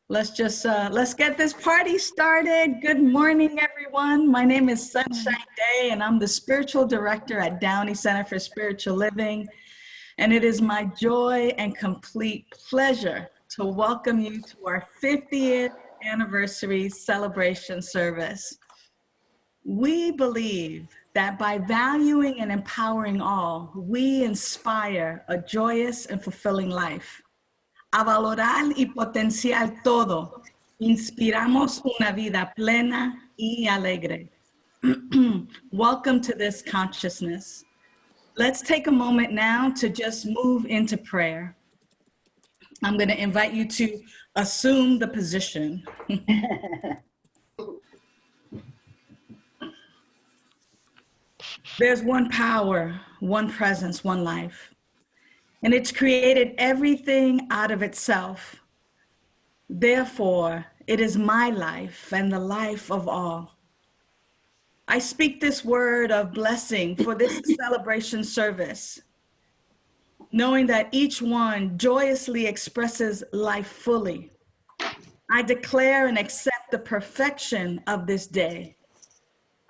Let's get this party started. Good morning, everyone. My name is Sunshine Day, and I'm the spiritual director at Downey Center for Spiritual Living. And it is my joy and complete pleasure to welcome you to our 50th anniversary celebration service. We believe that by valuing and empowering all, we inspire a joyous and fulfilling life. A valorar y potenciar todo, inspiramos una vida plena y alegre. Welcome to this consciousness. Let's take a moment now to just move into prayer. I'm going to invite you to assume the position. There's one power, one presence, one life. And it's created everything out of itself. Therefore, it is my life and the life of all. I speak this word of blessing for this celebration service, knowing that each one joyously expresses life fully. I declare and accept the perfection of this day.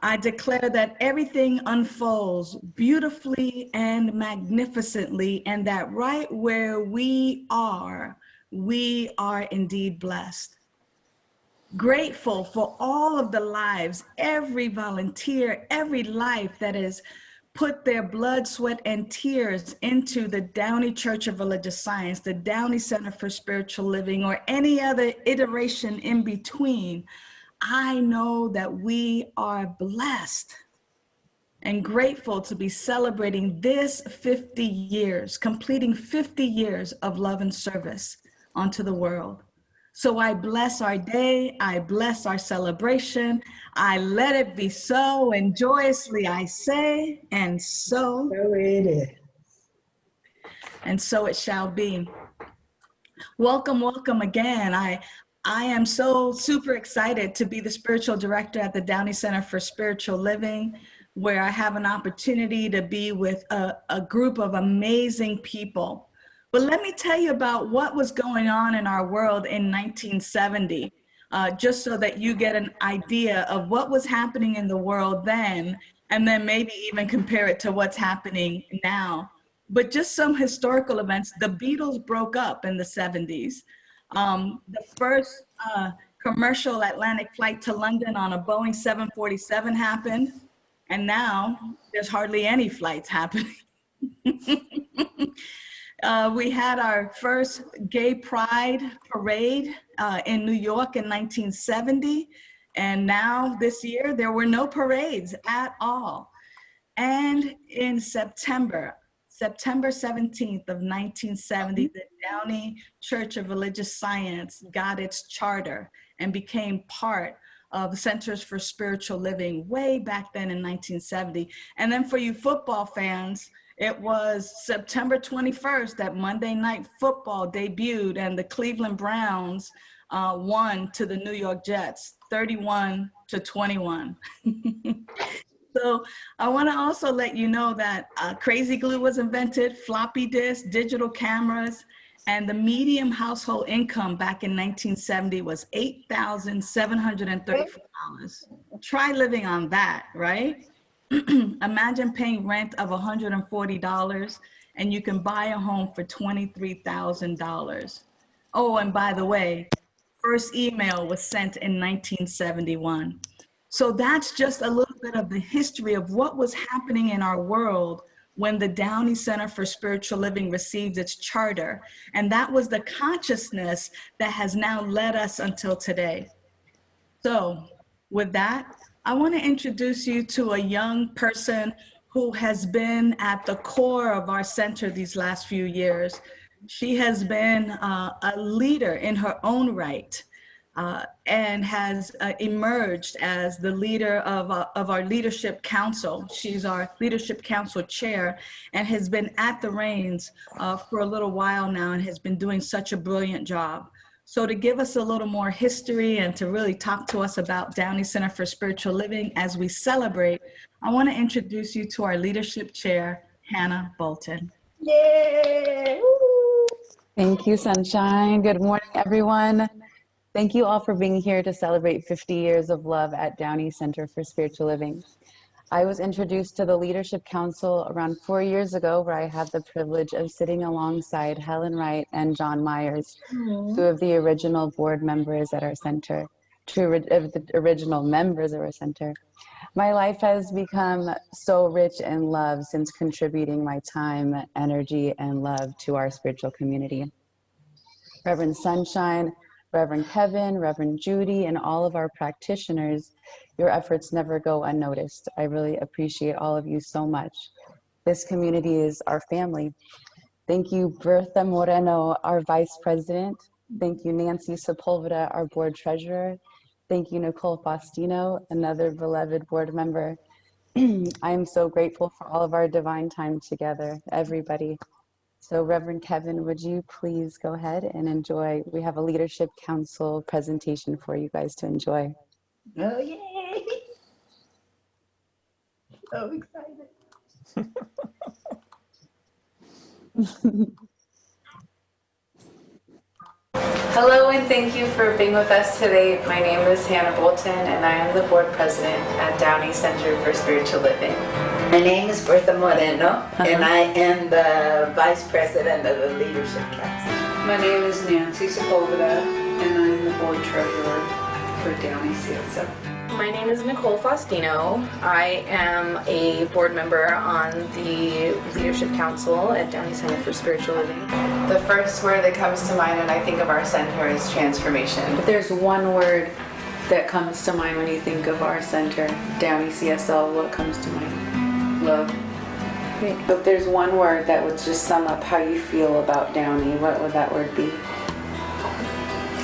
I declare that everything unfolds beautifully and magnificently, and that right where we are indeed blessed. Grateful for all of the lives, every volunteer, every life that has put their blood, sweat, and tears into the Downey Church of Religious Science, the Downey Center for Spiritual Living, or any other iteration in between. I know that we are blessed and grateful to be celebrating this 50 years, completing 50 years of love and service onto the world. So I bless our day, I bless our celebration, I let it be so, and joyously I say, and so it is. And so it shall be. Welcome, welcome again. I am so super excited to be the spiritual director at the Downey Center for Spiritual Living, where I have an opportunity to be with a group of amazing people. But let me tell you about what was going on in our world in 1970, just so that you get an idea of what was happening in the world then, and then maybe even compare it to what's happening now. But just some historical events. The Beatles broke up in the 70s. The first commercial Atlantic flight to London on a Boeing 747 happened, and now there's hardly any flights happening. We had our first gay pride parade in New York in 1970, and now this year there were no parades at all. And in September 17th of 1970, the Downey Church of Religious Science got its charter and became part of the Centers for Spiritual Living way back then in 1970. And then for you football fans, it was September 21st that Monday Night Football debuted, and the Cleveland Browns won to the New York Jets, 31-21. So I want to also let you know that crazy glue was invented, floppy disk, digital cameras, and the median household income back in 1970 was $8,734. Try living on that, right? Imagine paying rent of $140 and you can buy a home for $23,000. Oh, and by the way, first email was sent in 1971. So that's just a little bit of the history of what was happening in our world when the Downey Center for Spiritual Living received its charter. And that was the consciousness that has now led us until today. So with that, I want to introduce you to a young person who has been at the core of our center these last few years. She has been a leader in her own right. And has emerged as the leader of our leadership council. She's our leadership council chair and has been at the reins for a little while now and has been doing such a brilliant job. So to give us a little more history and to really talk to us about Downey Center for Spiritual Living as we celebrate, I want to introduce you to our leadership chair, Hannah Bolton. Yay! Thank you, Sunshine. Good morning, everyone. Thank you all for being here to celebrate 50 years of love at Downey Center for Spiritual Living. I was introduced to the Leadership Council around 4 years ago, where I had the privilege of sitting alongside Helen Wright and John Myers, two of the original board members at our center, of the original members of our center. My life has become so rich in love since contributing my time, energy, and love to our spiritual community. Reverend Sunshine, Reverend Kevin, Reverend Judy, and all of our practitioners, your efforts never go unnoticed. I really appreciate all of you so much. This community is our family. Thank you, Bertha Moreno, our Vice President. Thank you, Nancy Sepulveda, our Board Treasurer. Thank you, Nicole Faustino, another beloved board member. I'm so grateful for all of our divine time together, everybody. So Reverend Kevin, would you please go ahead and enjoy? We have a Leadership Council presentation for you guys to enjoy. Oh, yay! So excited. Hello and thank you for being with us today. My name is Hannah Bolton and I am the board president at Downey Center for Spiritual Living. My name is Bertha Moreno and I am the vice president of the Leadership Council. My name is Nancy Sepulveda and I'm the board treasurer for Downey CSL. My name is Nicole Faustino. I am a board member on the Leadership Council at Downey Center for Spiritual Living. The first word that comes to mind when I think of our center is transformation. If there's one word that comes to mind when you think of our center, Downey CSL, what comes to mind? Love. But there's one word that would just sum up how you feel about Downey, what would that word be?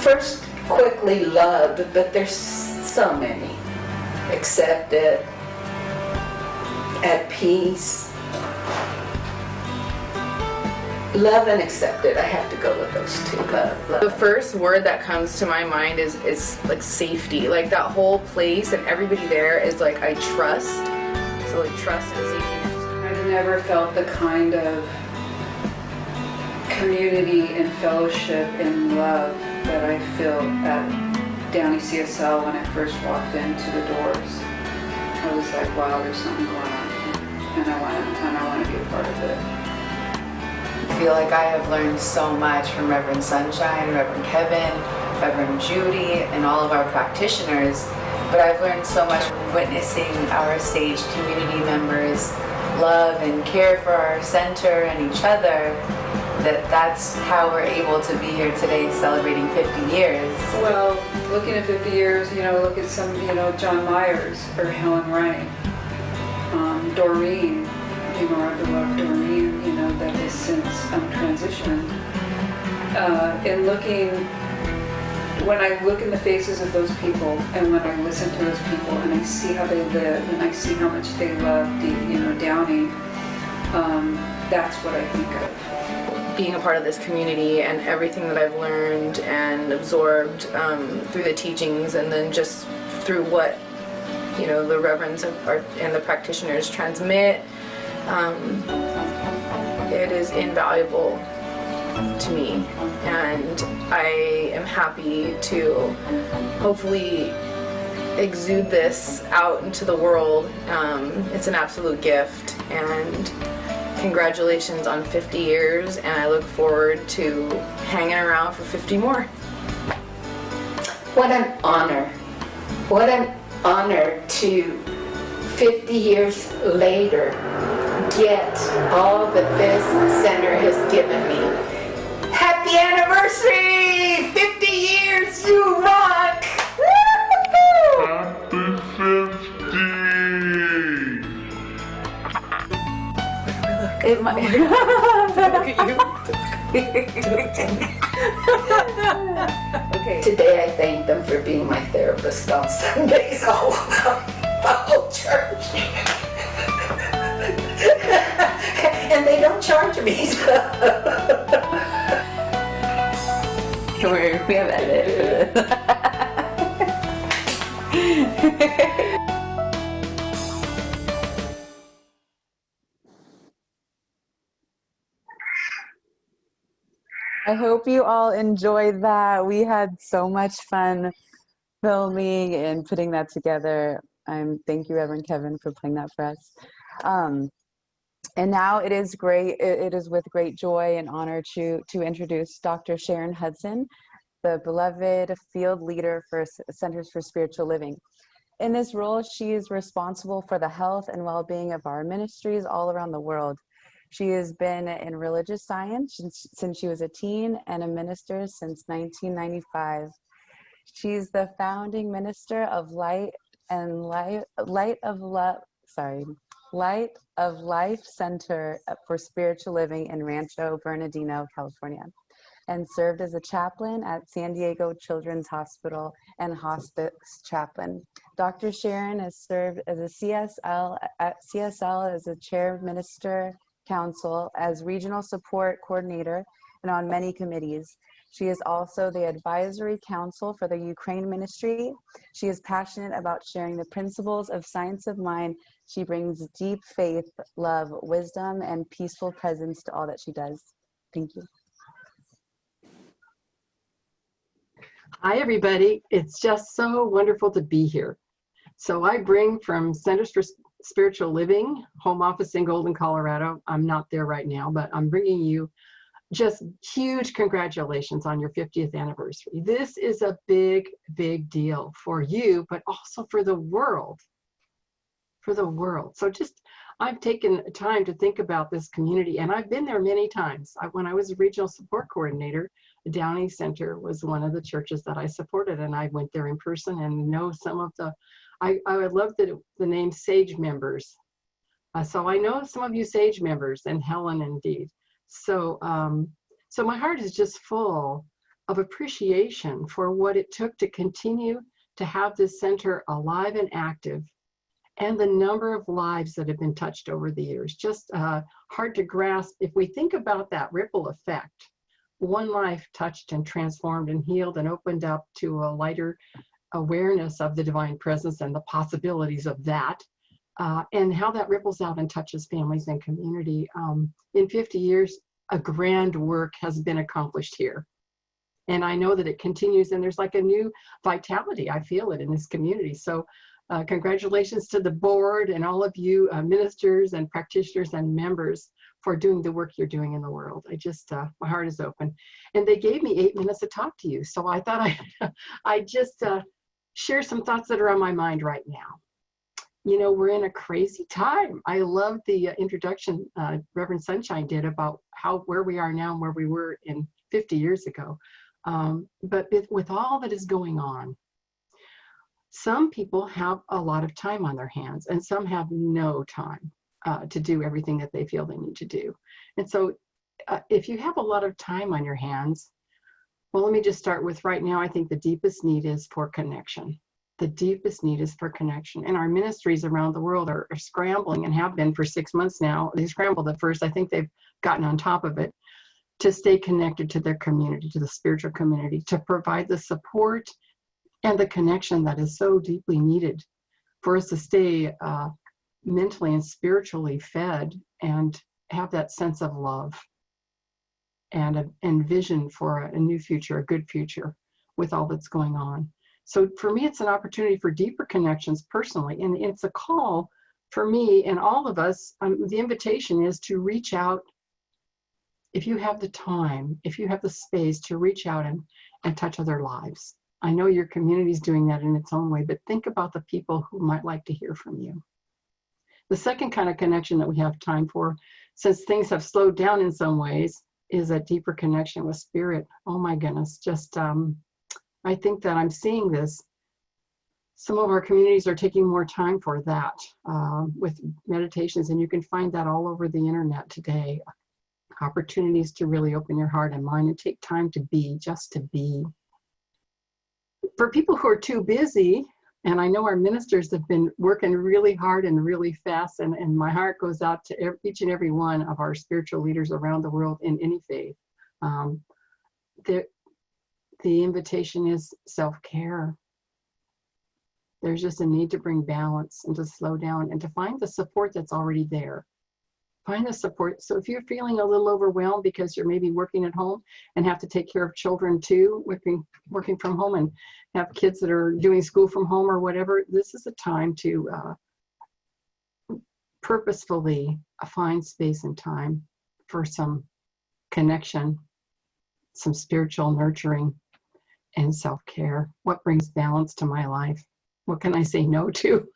First, quickly loved, but there's so many. Accepted, at peace. Love and accepted, I have to go with those two. Love. The first word that comes to my mind is like safety. Like that whole place and everybody there is like, I trust. So like trust and safety. I've never felt the kind of community and fellowship and love that I feel at Downey CSL when I first walked into the doors. I was like, wow, there's something going on here, and I want to be a part of it. I feel like I have learned so much from Reverend Sunshine, Reverend Kevin, Reverend Judy, and all of our practitioners. But I've learned so much from witnessing our stage community members love and care for our center and each other, that's how we're able to be here today celebrating 50 years. Well, looking at 50 years, look at some, John Myers or Helen Wright, Doreen, our beloved Doreen, that has since transitioned. And when I look in the faces of those people and when I listen to those people and I see how they live and I see how much they love Downey, that's what I think of. Being a part of this community and everything that I've learned and absorbed through the teachings and then just through what the reverends and the practitioners transmit, it is invaluable to me, and I am happy to hopefully exude this out into the world. It's an absolute gift, and congratulations on 50 years, and I look forward to hanging around for 50 more. What an honor. What an honor to 50 years later get all that this center has given me. Happy anniversary! 50 years, you rock! It might. Okay. Today I thank them for being my therapist on Sundays all the whole church. And they don't charge me, so. We have edit for this. I hope you all enjoyed that. We had so much fun filming and putting that together. Thank you, Reverend Kevin, for playing that for us. And now it is great. It is with great joy and honor to introduce Dr. Sharon Hudson, the beloved field leader for Centers for Spiritual Living. In this role, she is responsible for the health and well-being of our ministries all around the world. She has been in religious science since she was a teen and a minister since 1995. She's the founding minister of Light of Life Center for Spiritual Living in Rancho Bernardino, California, and served as a chaplain at San Diego Children's Hospital and hospice chaplain. Dr. Sharon has served as a CSL as a chair of minister council, as regional support coordinator, and on many committees. She is also the advisory council for the Ukraine ministry. She is passionate about sharing the principles of science of mind. She brings deep faith, love, wisdom, and peaceful presence to all that she does. Thank you. Hi, everybody. It's just so wonderful to be here. So I bring from Centers for Spiritual Living, home office in Golden, Colorado. I'm not there right now, but I'm bringing you just huge congratulations on your 50th anniversary. This is a big, big deal for you, but also for the world. For the world. So I've taken time to think about this community, and I've been there many times. When I was a regional support coordinator, the Downey Center was one of the churches that I supported, and I went there in person and know some of the, I love the name SAGE members. So I know some of you SAGE members, and Helen indeed. So, so my heart is just full of appreciation for what it took to continue to have this center alive and active, and the number of lives that have been touched over the years. Just hard to grasp. If we think about that ripple effect, one life touched and transformed and healed and opened up to a lighter awareness of the divine presence and the possibilities of that, and how that ripples out and touches families and community. In 50 years, a grand work has been accomplished here. And I know that it continues, and there's like a new vitality. I feel it in this community. So congratulations to the board and all of you ministers and practitioners and members for doing the work you're doing in the world. My heart is open. And they gave me 8 minutes to talk to you. So I thought I'd just share some thoughts that are on my mind right now. You know, we're in a crazy time. I love the introduction Reverend Sunshine did about where we are now and where we were in 50 years ago. But with all that is going on, some people have a lot of time on their hands, and some have no time to do everything that they feel they need to do. And so if you have a lot of time on your hands, well, let me just start with right now, I think the deepest need is for connection. The deepest need is for connection. And our ministries around the world are scrambling, and have been for 6 months now. They scrambled at first. I think they've gotten on top of it to stay connected to their community, to the spiritual community, to provide the support and the connection that is so deeply needed for us to stay mentally and spiritually fed and have that sense of love and vision for a new future, a good future with all that's going on. So for me, it's an opportunity for deeper connections personally, and it's a call for me and all of us. The invitation is to reach out. If you have the time, if you have the space to reach out and touch other lives. I know your community is doing that in its own way, but think about the people who might like to hear from you. The second kind of connection that we have time for, since things have slowed down in some ways, is a deeper connection with spirit. Oh my goodness, just I think that I'm seeing this. Some of our communities are taking more time for that with meditations, and you can find that all over the internet today. Opportunities to really open your heart and mind and take time to be, just to be. For people who are too busy, and I know our ministers have been working really hard and really fast, and my heart goes out to each and every one of our spiritual leaders around the world in any faith. The invitation is self-care. There's just a need to bring balance and to slow down and to find the support that's already there. Find the support. So if you're feeling a little overwhelmed because you're maybe working at home and have to take care of children too, working from home, and have kids that are doing school from home or whatever, this is a time to purposefully find space and time for some connection, some spiritual nurturing, and self-care. What brings balance to my life? What can I say no to?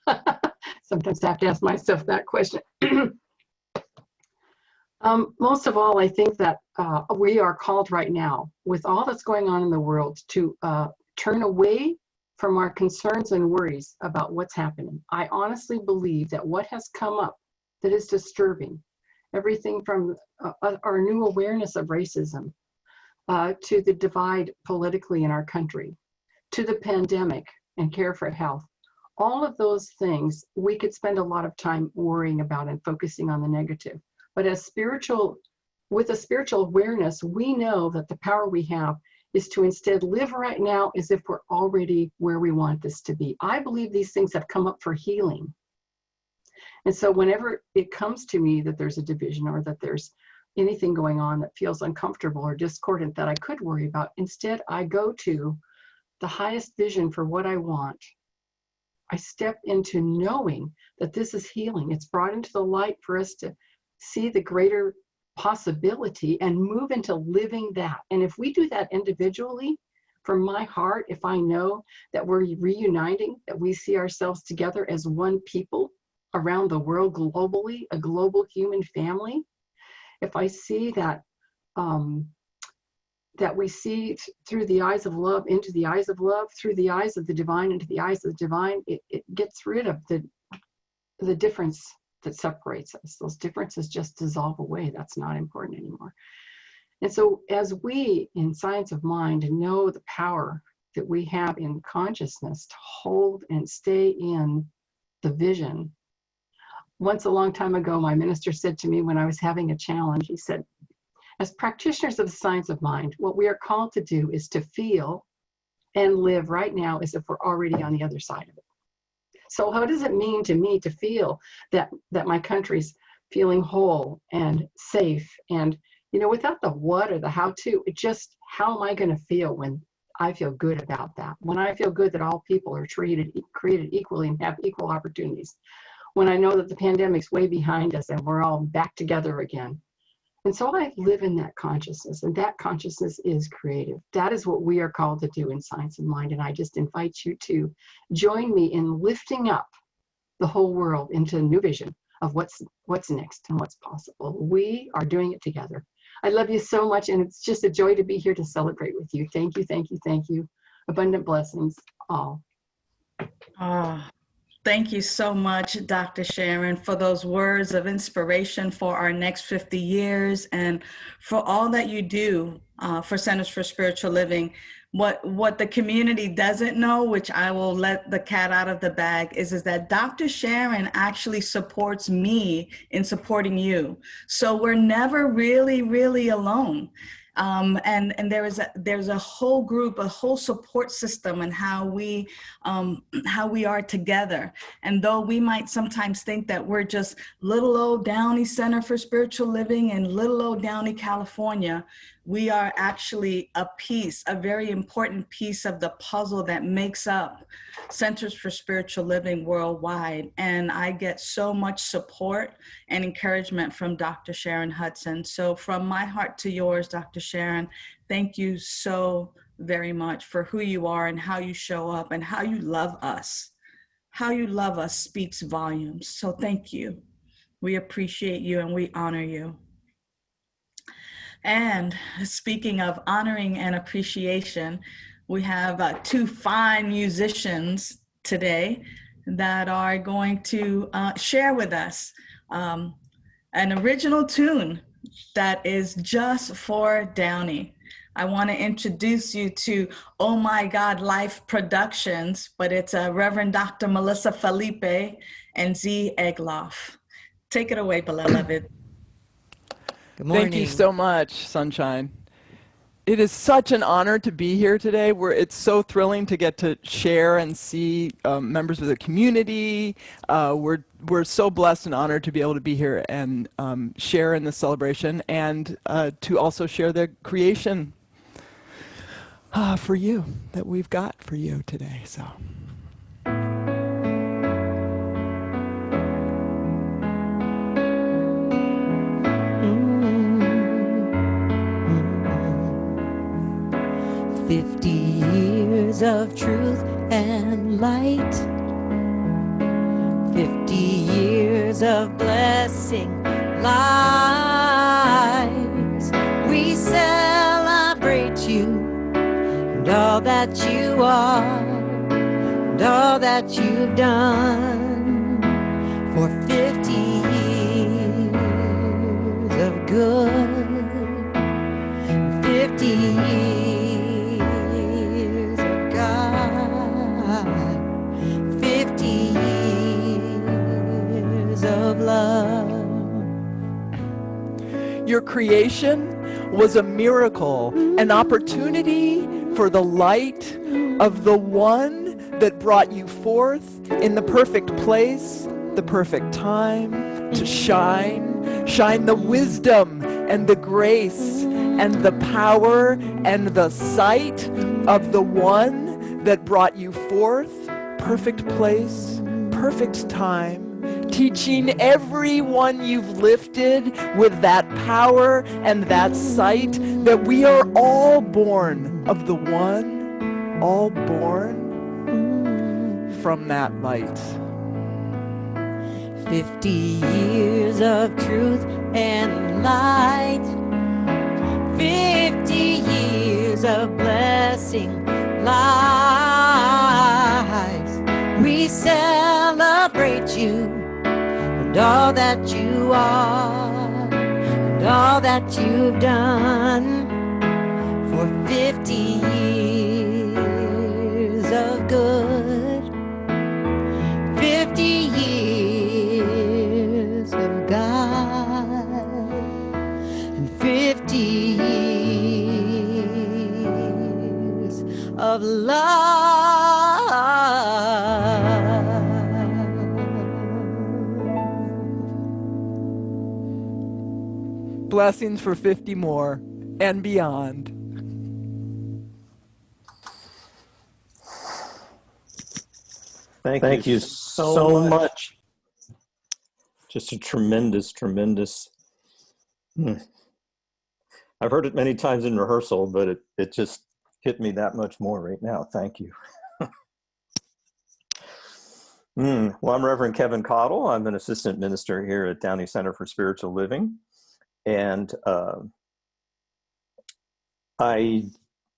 Sometimes I have to ask myself that question. Most of all, I think that we are called right now, with all that's going on in the world, to turn away from our concerns and worries about what's happening. I honestly believe that what has come up that is disturbing, everything from our new awareness of racism, to the divide politically in our country, to the pandemic and care for health, all of those things we could spend a lot of time worrying about and focusing on the negative. But with a spiritual awareness, we know that the power we have is to instead live right now as if we're already where we want this to be. I believe these things have come up for healing. And so whenever it comes to me that there's a division or that there's anything going on that feels uncomfortable or discordant that I could worry about, instead I go to the highest vision for what I want. I step into knowing that this is healing. It's brought into the light for us to see the greater possibility and move into living that. And if we do that individually, from my heart, if I know that we're reuniting, that we see ourselves together as one people around the world globally, a global human family, if I see that that we see through the eyes of love into the eyes of love, through the eyes of the divine into the eyes of the divine, it gets rid of the difference that separates us. Those differences just dissolve away. That's not important anymore. And so as we in Science of Mind know the power that we have in consciousness to hold and stay in the vision. Once a long time ago, my minister said to me when I was having a challenge, he said, as practitioners of the Science of Mind, what we are called to do is to feel and live right now as if we're already on the other side of it. So how does it mean to me to feel that my country's feeling whole and safe, and without the what or the how to, it just, how am I going to feel when I feel good about that? When I feel good that all people are created equally and have equal opportunities. When I know that the pandemic's way behind us and we're all back together again. And so I live in that consciousness, and that consciousness is creative. That is what we are called to do in Science of Mind. And I just invite you to join me in lifting up the whole world into a new vision of what's next and what's possible. We are doing it together. I love you so much, and it's just a joy to be here to celebrate with you. Thank you, thank you, thank you. Abundant blessings, all. Thank you so much, Dr. Sharon, for those words of inspiration for our next 50 years and for all that you do for Centers for Spiritual Living. What the community doesn't know, which I will let the cat out of the bag, is that Dr. Sharon actually supports me in supporting you. So we're never really, really alone. And there's a whole group, a whole support system, and how we are together. And though we might sometimes think that we're just little old Downey Center for Spiritual Living in little old Downey, California, we are actually a very important piece of the puzzle that makes up Centers for Spiritual Living worldwide. And I get so much support and encouragement from Dr. Sharon Hudson. So from my heart to yours, Dr. Sharon, thank you so very much for who you are and how you show up and how you love us. How you love us speaks volumes. So thank you. We appreciate you and we honor you. And speaking of honoring and appreciation, we have two fine musicians today that are going to share with us an original tune that is just for Downey. I want to introduce you to Oh My God Life Productions, but it's Reverend Dr. Melissa Felipe and Z. Egloff. Take it away, beloved. Good morning. Thank you so much, Sunshine. It is such an honor to be here today. It's so thrilling to get to share and see members of the community. We're so blessed and honored to be able to be here and share in this celebration, and to also share the creation for you that we've got for you today. So. 50 years of truth and light, 50 years of blessing lives. We celebrate you and all that you are and all that you've done for 50 years of good, 50 years of God, 50 years of love. Your creation was a miracle, an opportunity for the light of the one that brought you forth in the perfect place, the perfect time to shine the wisdom and the grace and the power and the sight of the one that brought you forth, perfect place, perfect time, teaching everyone you've lifted with that power and that sight, that we are all born of the one, all born from that light. 50 years of truth and light, 50 years of blessing lives. We celebrate you and all that you are and all that you've done for 50 years of good, 50 years of God, and 50 years of love. Blessings for 50 more and beyond. Thank you so much. Just a tremendous. I've heard it many times in rehearsal, but it just hit me that much more right now. Thank you. Well, I'm Reverend Kevin Cottle. I'm an assistant minister here at Downey Center for Spiritual Living. And I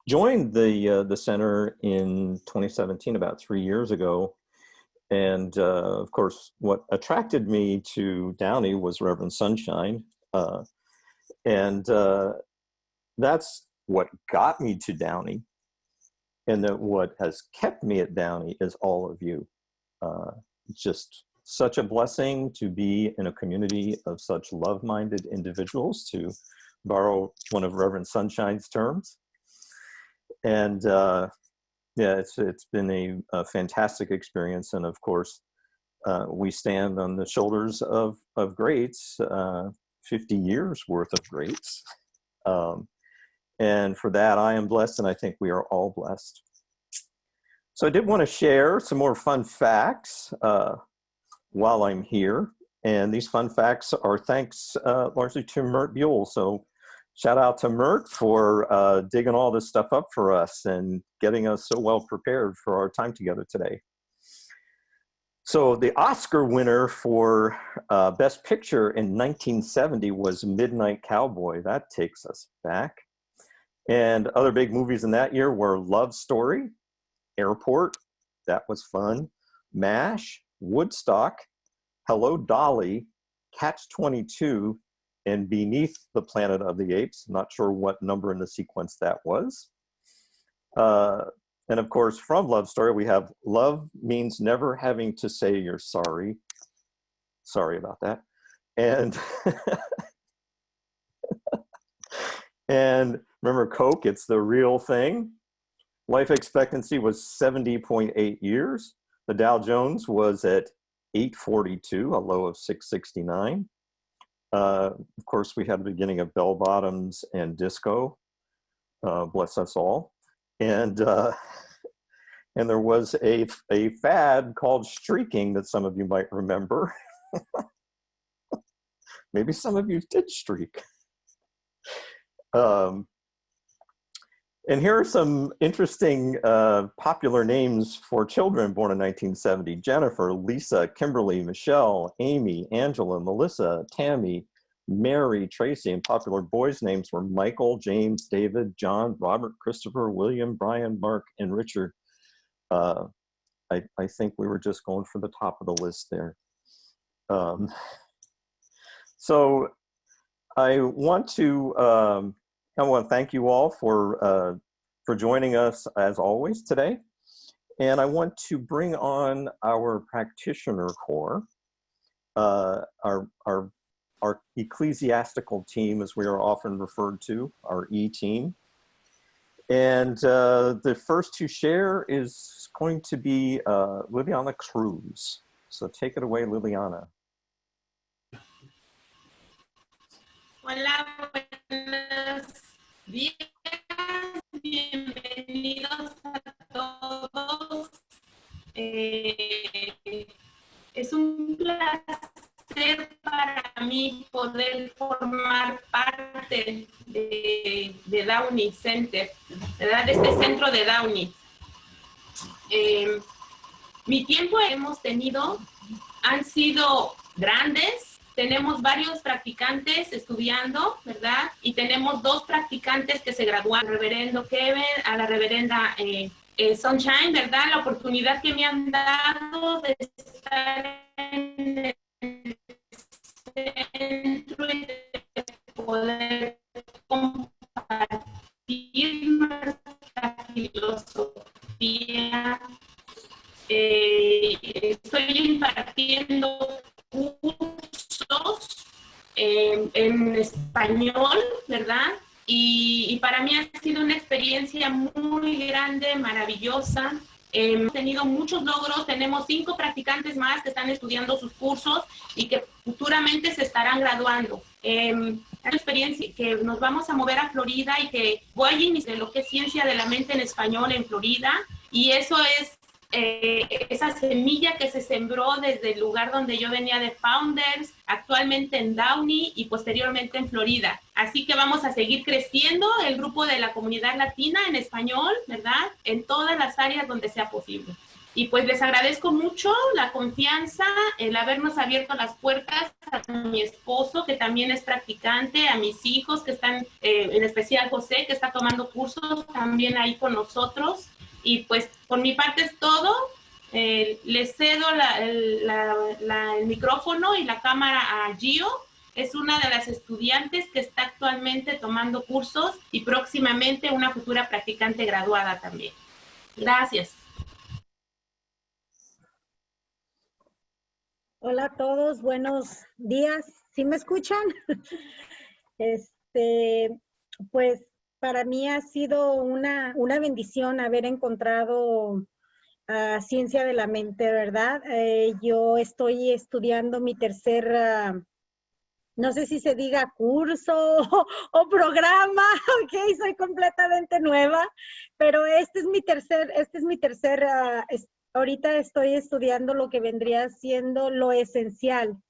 joined the center in 2017, about 3 years ago. And of course, what attracted me to Downey was Reverend Sunshine. And that's what got me to Downey. And that what has kept me at Downey is all of you. It's just such a blessing to be in a community of such love-minded individuals, to borrow one of Reverend Sunshine's terms. And yeah, it's been a fantastic experience. And of course, we stand on the shoulders of greats, 50 years worth of greats. And for that, I am blessed, and I think we are all blessed. So I did want to share some more fun facts while I'm here. And these fun facts are thanks largely to Mert Buell. So shout out to Mert for digging all this stuff up for us and getting us so well prepared for our time together today. So the Oscar winner for Best Picture in 1970 was Midnight Cowboy. That takes us back. And other big movies in that year were Love Story, Airport, that was fun, MASH, Woodstock, Hello, Dolly, Catch-22, and Beneath the Planet of the Apes. Not sure what number in the sequence that was. And of course, from Love Story, we have Love Means Never Having to Say You're Sorry. Sorry about that. And, and Remember Coke? It's the real thing. Life expectancy was 70.8 years. The Dow Jones was at 842, a low of 669. Of course, we had the beginning of bell bottoms and disco. Bless us all. And there was a fad called streaking that some of you might remember. Maybe some of you did streak. And here are some interesting popular names for children born in 1970. Jennifer, Lisa, Kimberly, Michelle, Amy, Angela, Melissa, Tammy, Mary, Tracy, and popular boys' names were Michael, James, David, John, Robert, Christopher, William, Brian, Mark, and Richard. I think we were just going for the top of the list there. So I want to thank you all for joining us as always today. And I want to bring on our practitioner corps, our ecclesiastical team, as we are often referred to, our E-team. And the first to share is going to be Liliana Cruz. So take it away, Liliana. Hola, buenos días, bienvenidos a todos. Es un placer para mí poder formar parte de Downey Center, ¿verdad? De este centro de Downey. Mi tiempo hemos tenido han sido grandes. Tenemos varios practicantes estudiando, ¿verdad? Y tenemos 2 practicantes que se gradúan, al reverendo Kevin, a la reverenda Sunshine, ¿verdad? La oportunidad que me han dado de estar en el centro y de poder compartir nuestra filosofía. Estoy impartiendo cursos en español, ¿verdad? Y para mí ha sido una experiencia muy grande, maravillosa. Hemos tenido muchos logros, tenemos 5 practicantes más que están estudiando sus cursos y que futuramente se estarán graduando. Una experiencia que nos vamos a mover a Florida y que voy a iniciar lo que es ciencia de la mente en español en Florida, y eso es esa semilla que se sembró desde el lugar donde yo venía de Founders, actualmente en Downey y posteriormente en Florida. Así que vamos a seguir creciendo el grupo de la comunidad latina en español, ¿verdad? En todas las áreas donde sea posible. Y pues les agradezco mucho la confianza, el habernos abierto las puertas a mi esposo, que también es practicante, a mis hijos que están, en especial José, que está tomando cursos también ahí con nosotros. Y pues por mi parte es todo. Les cedo el micrófono y la cámara a Gio. Es una de las estudiantes que está actualmente tomando cursos y próximamente una futura practicante graduada también. Gracias. Hola a todos, buenos días. ¿Sí me escuchan? Pues para mí ha sido una bendición haber encontrado ciencia de la mente, ¿verdad? Yo estoy estudiando mi tercer, no sé si se diga curso o programa, ok, soy completamente nueva, pero este es mi tercer, ahorita estoy estudiando lo que vendría siendo lo esencial.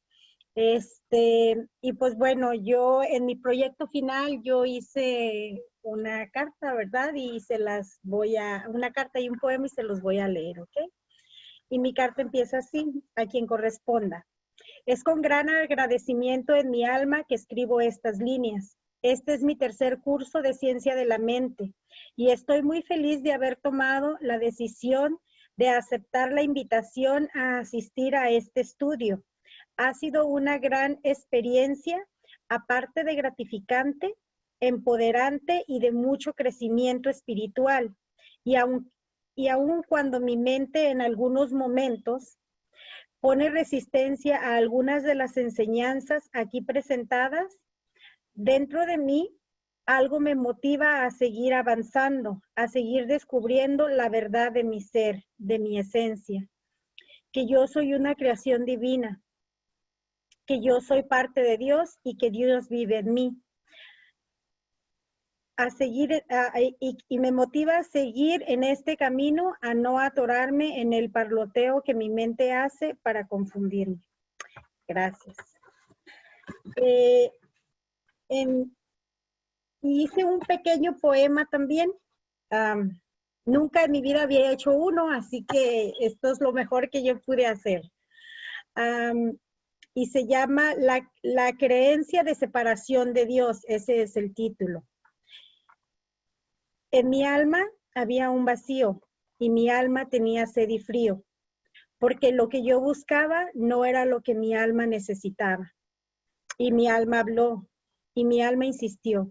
Y pues bueno, yo en mi proyecto final, yo hice una carta, ¿verdad? Y una carta y un poema y se los voy a leer, ¿ok? Y mi carta empieza así, a quien corresponda. Es con gran agradecimiento en mi alma que escribo estas líneas. Este es mi tercer curso de ciencia de la mente y estoy muy feliz de haber tomado la decisión de aceptar la invitación a asistir a este estudio. Ha sido una gran experiencia, aparte de gratificante, empoderante y de mucho crecimiento espiritual. Y aun cuando mi mente en algunos momentos pone resistencia a algunas de las enseñanzas aquí presentadas, dentro de mí algo me motiva a seguir avanzando, a seguir descubriendo la verdad de mi ser, de mi esencia, que yo soy una creación divina, que yo soy parte de Dios y que Dios vive en mí. Y me motiva a seguir en este camino, a no atorarme en el parloteo que mi mente hace para confundirme. Gracias. Hice un pequeño poema también. Nunca en mi vida había hecho uno, así que esto es lo mejor que yo pude hacer. Y se llama La creencia de separación de Dios. Ese es el título. En mi alma había un vacío y mi alma tenía sed y frío, porque lo que yo buscaba no era lo que mi alma necesitaba. Y mi alma habló y mi alma insistió.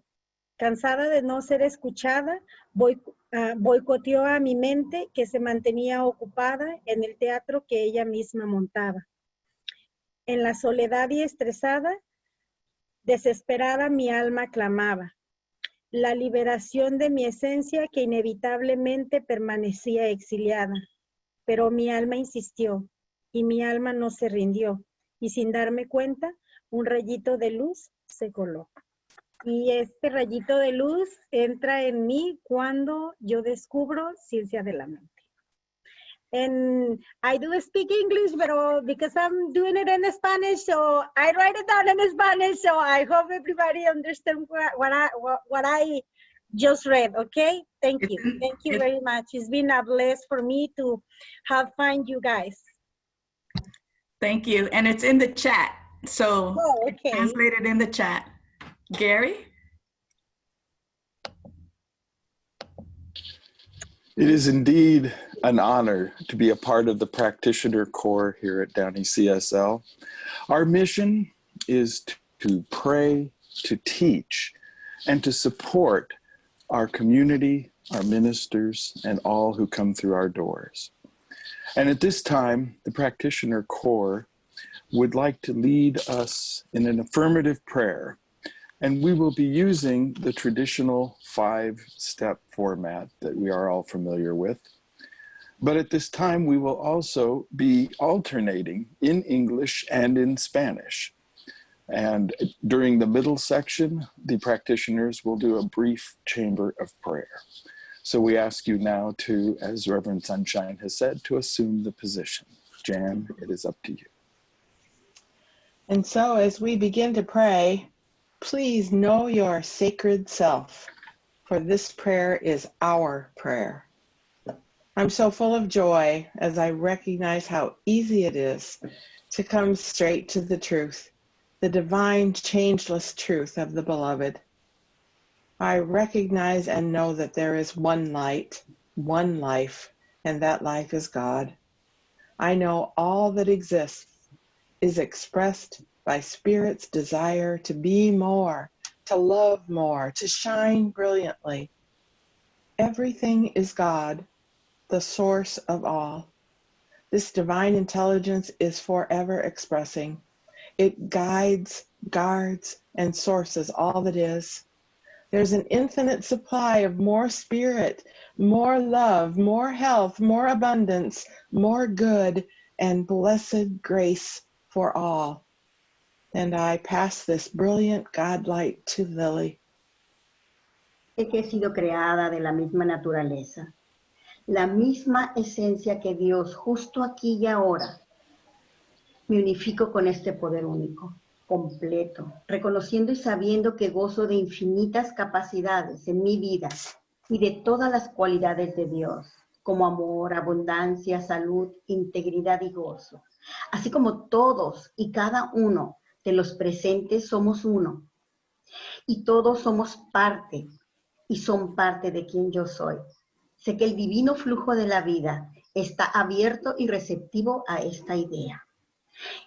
Cansada de no ser escuchada, boicoteó a mi mente que se mantenía ocupada en el teatro que ella misma montaba. En la soledad y estresada, desesperada mi alma clamaba. La liberación de mi esencia que inevitablemente permanecía exiliada. Pero mi alma insistió y mi alma no se rindió. Y sin darme cuenta, un rayito de luz se coló. Y este rayito de luz entra en mí cuando yo descubro ciencia de la mente. And I do speak English, but because I'm doing it in Spanish, so I write it down in Spanish, so I hope everybody understands what I just read, okay? Thank you. Thank you very much. It's been a bless for me to have find you guys. Thank you. And it's in the chat. So okay. Translated in the chat. Gary? It is indeed an honor to be a part of the practitioner corps here at Downey CSL. Our mission is to pray, to teach, and to support our community, our ministers, and all who come through our doors. And at this time, the practitioner corps would like to lead us in an affirmative prayer. And we will be using the traditional 5-step format that we are all familiar with. But at this time, we will also be alternating in English and in Spanish. And during the middle section, the practitioners will do a brief chamber of prayer. So we ask you now to, as Reverend Sunshine has said, to assume the position. Jan, it is up to you. And so as we begin to pray, please know your sacred self, for this prayer is our prayer. I'm so full of joy as I recognize how easy it is to come straight to the truth, the divine, changeless truth of the beloved. I recognize and know that there is one light, one life, and that life is God. I know all that exists is expressed by Spirit's desire to be more, to love more, to shine brilliantly. Everything is God, the source of all. This divine intelligence is forever expressing. It guides, guards, and sources all that is. There's an infinite supply of more spirit, more love, more health, more abundance, more good, and blessed grace for all. And I pass this brilliant God light to Lily. Que he sido creada de la misma naturaleza, la misma esencia que Dios justo aquí y ahora. Me unifico con este poder único, completo, reconociendo y sabiendo que gozo de infinitas capacidades en mi vida y de todas las cualidades de Dios, como amor, abundancia, salud, integridad y gozo. Así como todos y cada uno de los presentes somos uno, y todos somos parte, y son parte de quien yo soy. Sé que el divino flujo de la vida está abierto y receptivo a esta idea.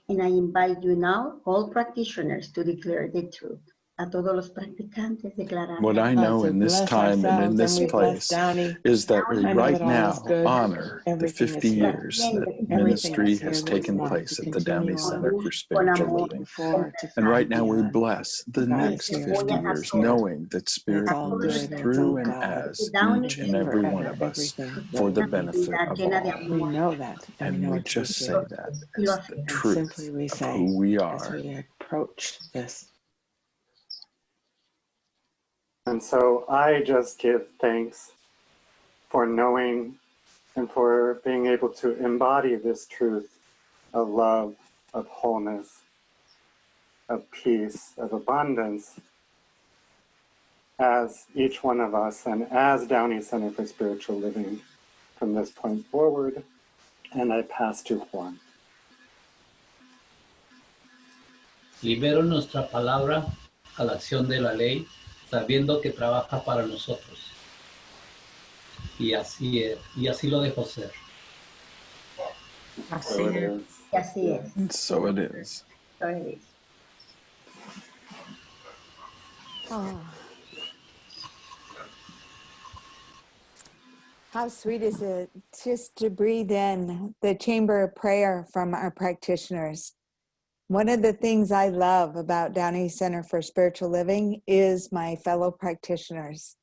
And I invite you now, all practitioners, to declare the truth a todos los practicantes, declarando. What I know To in this bless time and in ourselves, and this we bless place Downey. is that we I know right that all is now good. honor the Everything 50 is here. years that Everything ministry is here has that we taken want place to at the Downey continue Center on for Con Spiritual amor. Living. forward to And right now we beyond. bless the God next is here. 50 Voy a years, todos, knowing that It's Spirit all moves good and it's through all and God. as Downey each and And every one forever, of us everything that for we the una do. benefit vida of llena de all. We amor. know that and we And know we it to be just say true. that Y lo as the hacemos. Simply truth we of say, who we as are. we approach this. And so I just give thanks for knowing and for being able to embody this truth of love, of wholeness, of peace, of abundance, as each one of us and as Downey Center for Spiritual Living from this point forward. And I pass to Juan. Libero nuestra palabra a la acción de la ley, sabiendo que trabaja para nosotros. Y así lo dejo ser. So it is. Y así es. And so it is. So it is. Oh, how sweet is it just to breathe in the chamber of prayer from our practitioners. One of the things I love about Downey Center for Spiritual Living is my fellow practitioners.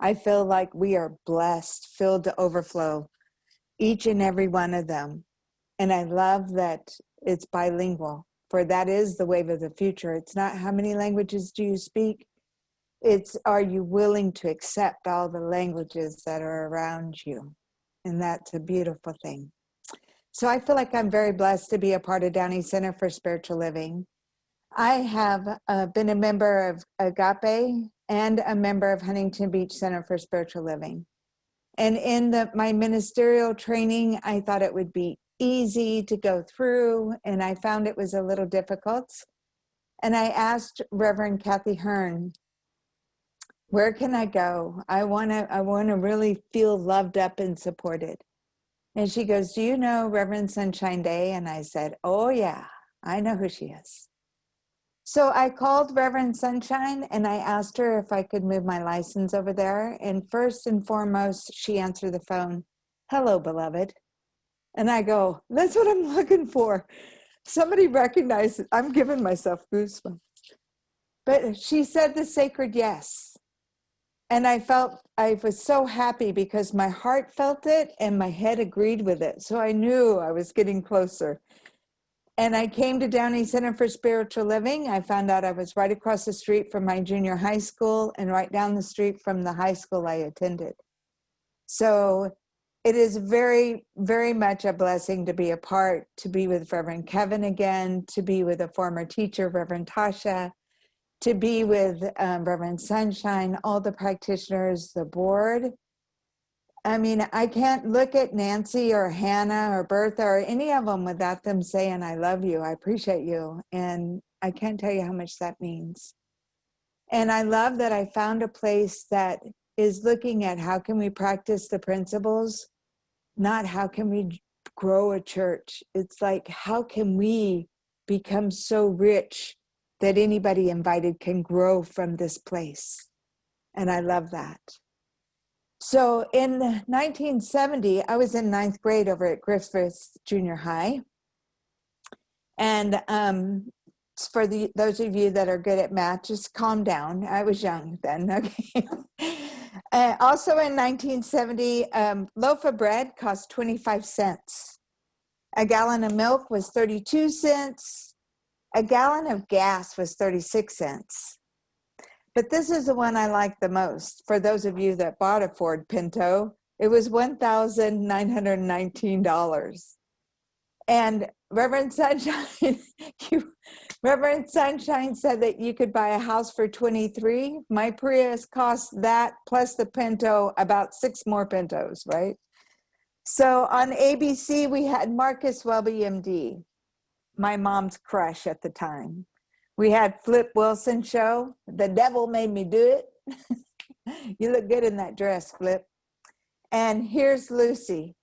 I feel like we are blessed, filled to overflow, each and every one of them. And I love that it's bilingual, for that is the wave of the future. It's not how many languages do you speak? It's, are you willing to accept all the languages that are around you? And that's a beautiful thing. So I feel like I'm very blessed to be a part of Downey Center for Spiritual Living. I have been a member of Agape and a member of Huntington Beach Center for Spiritual Living. And in my ministerial training, I thought it would be easy to go through, and I found it was a little difficult. And I asked Reverend Kathy Hearn, where can I go? I want to really feel loved up and supported. And she goes, do you know Reverend Sunshine Day? And I said, oh yeah, I know who she is. So I called Reverend Sunshine and I asked her if I could move my license over there. And first and foremost, she answered the phone, hello, beloved. And I go, that's what I'm looking for. Somebody recognized it. I'm giving myself goosebumps. But she said the sacred yes. And I was so happy because my heart felt it and my head agreed with it. So I knew I was getting closer. And I came to Downey Center for Spiritual Living. I found out I was right across the street from my junior high school and right down the street from the high school I attended. So it is very, very much a blessing to be a part, to be with Reverend Kevin again, to be with a former teacher, Reverend Tasha, to be with Reverend Sunshine, all the practitioners, the board. I mean, I can't look at Nancy or Hannah or Bertha or any of them without them saying, I love you, I appreciate you. And I can't tell you how much that means. And I love that I found a place that is looking at how can we practice the principles, not how can we grow a church. It's like, how can we become so rich that anybody invited can grow from this place? And I love that. So in 1970, I was in 9th grade over at Griffith Junior High. And for those of you that are good at math, just calm down. I was young then, okay. Also in 1970, loaf of bread cost 25 cents. A gallon of milk was 32 cents. A gallon of gas was 36 cents. But this is the one I like the most. For those of you that bought a Ford Pinto, it was $1,919. And Reverend Sunshine, Reverend Sunshine said that you could buy a house for 23. My Prius cost that plus the Pinto, about 6 more Pintos, right? So on ABC, we had Marcus Welby, MD, my mom's crush at the time. We had Flip Wilson show. The devil made me do it. You look good in that dress, Flip. And Here's Lucy.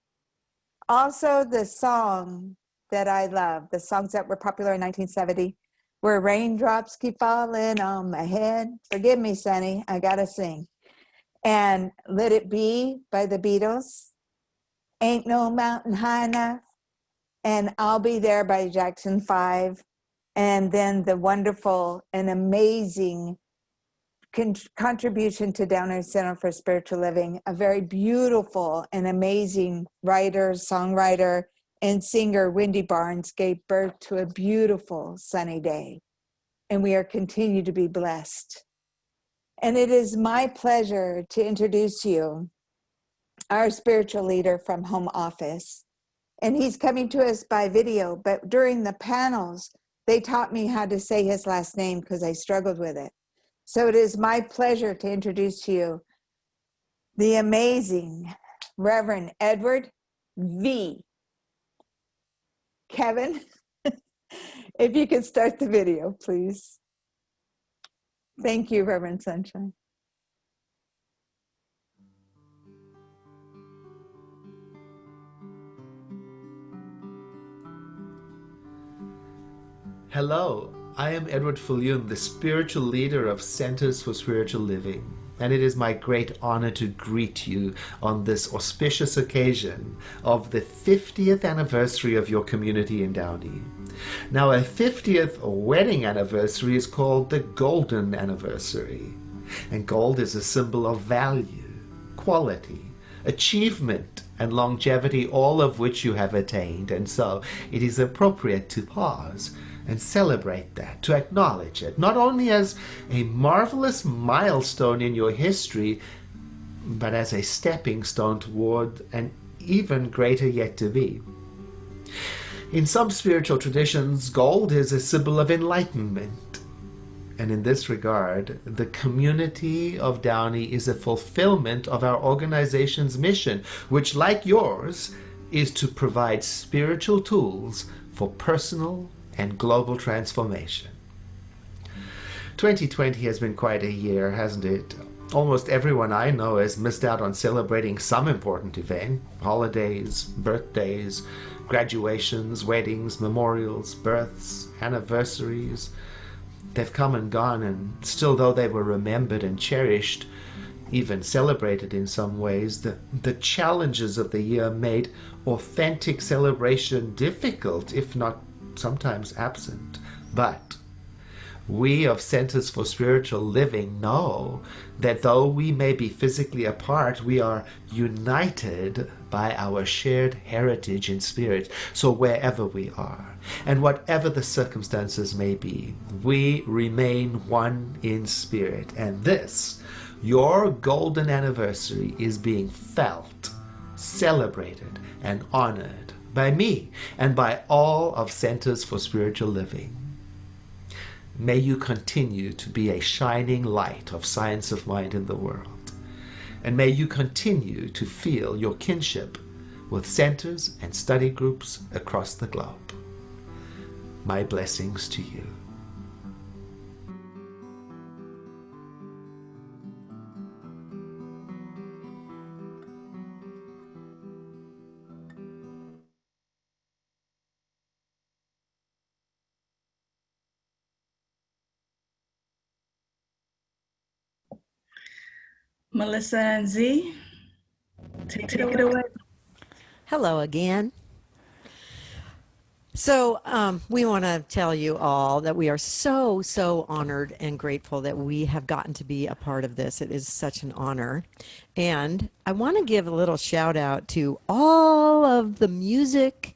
Also the song that I love, the songs that were popular in 1970, Where raindrops keep falling on my head. Forgive me, Sonny, I gotta sing. And Let It Be by the Beatles. Ain't No Mountain High Enough. And I'll Be There by Jackson 5. And then the wonderful and amazing contribution to Downey Center for Spiritual Living, a very beautiful and amazing writer, songwriter, and singer, Wendy Barnes, gave birth to a beautiful sunny day. And we are continued to be blessed. And it is my pleasure to introduce you our spiritual leader from home office. And he's coming to us by video, but during the panels, they taught me how to say his last name because I struggled with it. So it is my pleasure to introduce to you the amazing Reverend Edward V. Kevin, if you could start the video, please. Thank you, Reverend Sunshine. Hello, I am Edward Fillion, the spiritual leader of Centers for Spiritual Living, and it is my great honor to greet you on this auspicious occasion of the 50th anniversary of your community in Downey. Now, a 50th wedding anniversary is called the Golden Anniversary, and gold is a symbol of value, quality, achievement, and longevity, all of which you have attained, and so it is appropriate to pause and celebrate that, to acknowledge it, not only as a marvelous milestone in your history, but as a stepping stone toward an even greater yet to be. In some spiritual traditions, gold is a symbol of enlightenment. And in this regard, the community of Downey is a fulfillment of our organization's mission, which, like yours, is to provide spiritual tools for personal and global transformation. 2020 has been quite a year, hasn't it? Almost everyone I know has missed out on celebrating some important event: holidays, birthdays, graduations, weddings, memorials, births, anniversaries. They've come and gone, and still, though they were remembered and cherished, even celebrated in some ways, the challenges of the year made authentic celebration difficult, if not sometimes absent. But we of Centers for Spiritual Living know that though we may be physically apart, we are united by our shared heritage in spirit. So wherever we are, and whatever the circumstances may be, we remain one in spirit. And this, your golden anniversary, is being felt, celebrated, and honored by me and by all of Centers for Spiritual Living. May you continue to be a shining light of science of mind in the world. And may you continue to feel your kinship with centers and study groups across the globe. My blessings to you. Melissa and Z, take it away. Hello again. So we want to tell you all that we are so honored and grateful that we have gotten to be a part of this. It is such an honor. And I want to give a little shout out to all of the music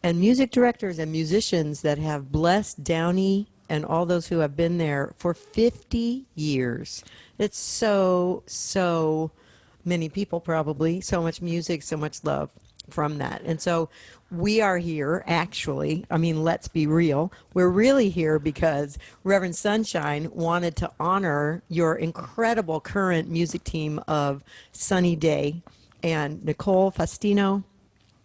and music directors and musicians that have blessed Downey and all those who have been there for 50 years. It's so many people, probably, so much music, so much love from that. And so we are here, actually, I mean, let's be real. We're really here because Reverend Sunshine wanted to honor your incredible current music team of Sunny Day and Nicole Faustino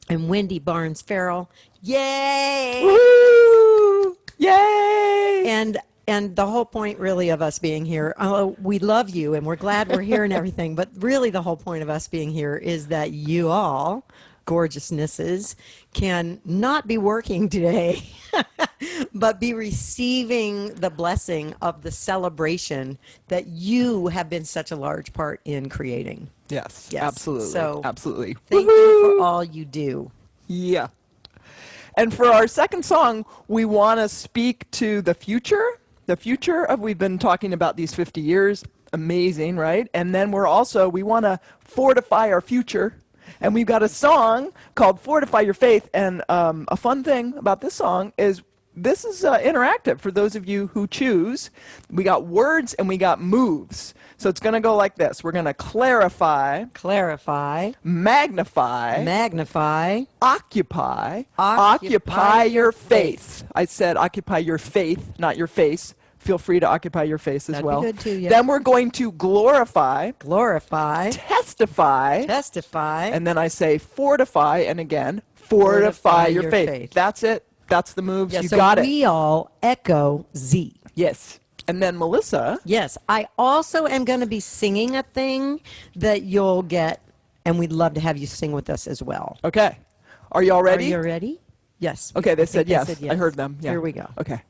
and Wendy Barnes Farrell. Yay! Woo! Yay! And the whole point really of us being here, we love you and we're glad we're here and everything, but really the whole point of us being here is that you all, gorgeousnesses, can not be working today but be receiving the blessing of the celebration that you have been such a large part in creating. Yes, Yes. absolutely. So absolutely. thank you for all you do. Yeah. And for our second song, we want to speak to the future. The future of, we've been talking about these 50 years. Amazing, right? And then we want to fortify our future. And we've got a song called Fortify Your Faith. And a fun thing about this song is this is interactive for those of you who choose. We got words and we got moves. So it's going to go like this. We're going to clarify, magnify, occupy your faith. I said occupy your faith, not your face. Feel free to occupy your face as That'd well. be good too, yeah. Then we're going to glorify, testify, and then I say fortify, and again, fortify your faith. That's it. That's the moves. Yeah, You so got it. we all echo Z. Yes. And then Melissa. Yes, I also am going to be singing a thing that you'll get, and we'd love to have you sing with us as well. Okay. Are you all ready? Are you ready? Yes. Okay, they I said think yes. I heard them. Yeah. Here we go. Okay.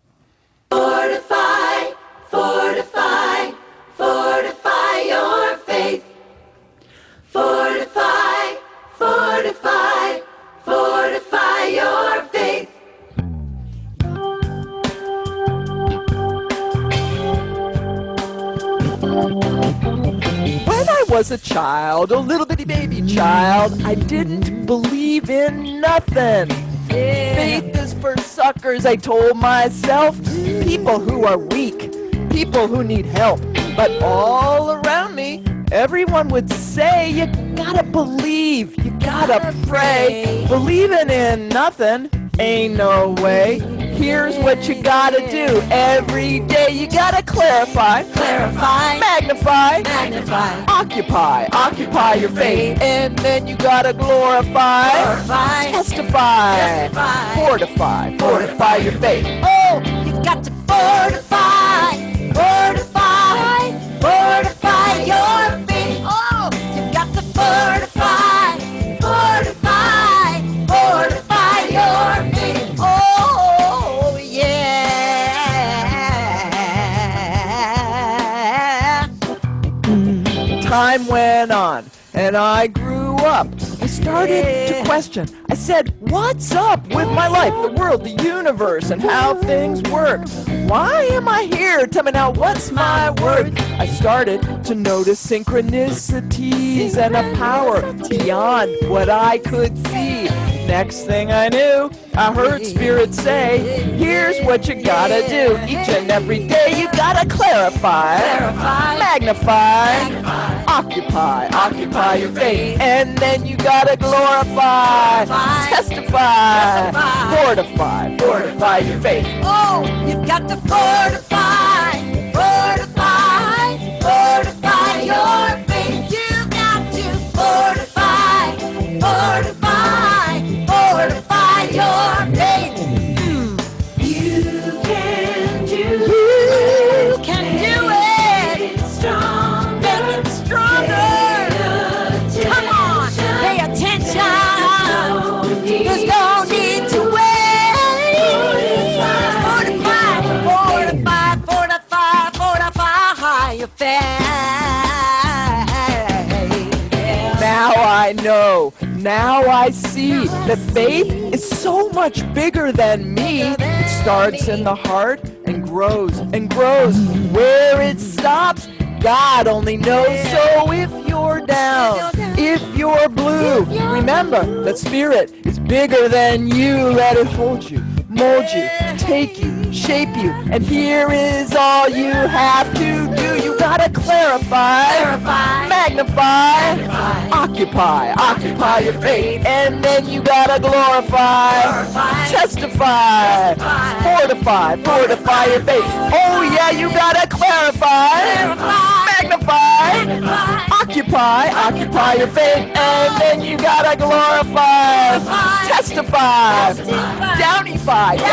Fortify, fortify, fortify your faith. Fortify, fortify, fortify your faith. When I was a child, a little bitty baby child, I didn't believe in nothing. Faith is for suckers, I told myself. People who are weak, people who need help. But all around me, everyone would say, you gotta believe, you gotta pray. Believing in nothing ain't no way. Here's what you gotta do every day. You gotta clarify, magnify, occupy your faith. And then you gotta glorify, testify, fortify your faith. Oh, you got to fortify your faith. Oh, you got to fortify your faith. Oh, yeah. Time went on, and I grew up. I started to question. I said, what's up with my life, the world, the universe, and how things work? Why am I here? Tell me now, what's my worth? I started to notice synchronicities and a power beyond what I could see. Next thing I knew, I heard Spirit say, here's what you gotta do. Each and every day you gotta clarify, magnify, occupy your faith. And then you gotta glorify, testify, fortify your faith. Oh, you've got to fortify your faith. You've got to fortify your faith. You can do it. Make it stronger. Come on, pay attention. There's no need to wait. Fortify your faith. Now I know, now I see that faith is so much bigger than me. It starts in the heart and grows and grows. Where it stops, God only knows. So if you're down, if you're blue, remember that Spirit is bigger than you. Let it hold you, mold you, take you, shape you. And here is all you have to do. You gotta clarify, magnify, occupy your faith. And then you gotta glorify, testify, fortify your faith. Oh yeah, you gotta clarify, magnify, occupy your faith. And then you gotta glorify, testify, downify your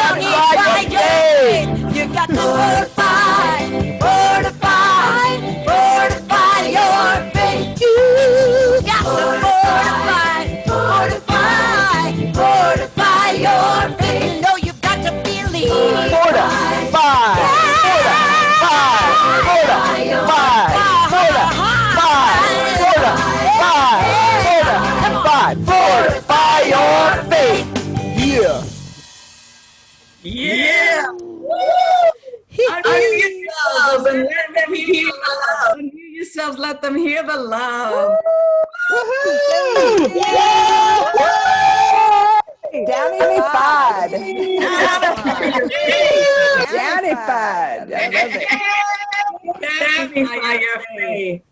faith. You got to fortify your faith. You got to fortify your faith. You know you've got to believe. yourselves. Let them hear the love. Downy Fod. Downy Fod. I love it. Happy Fire Faye.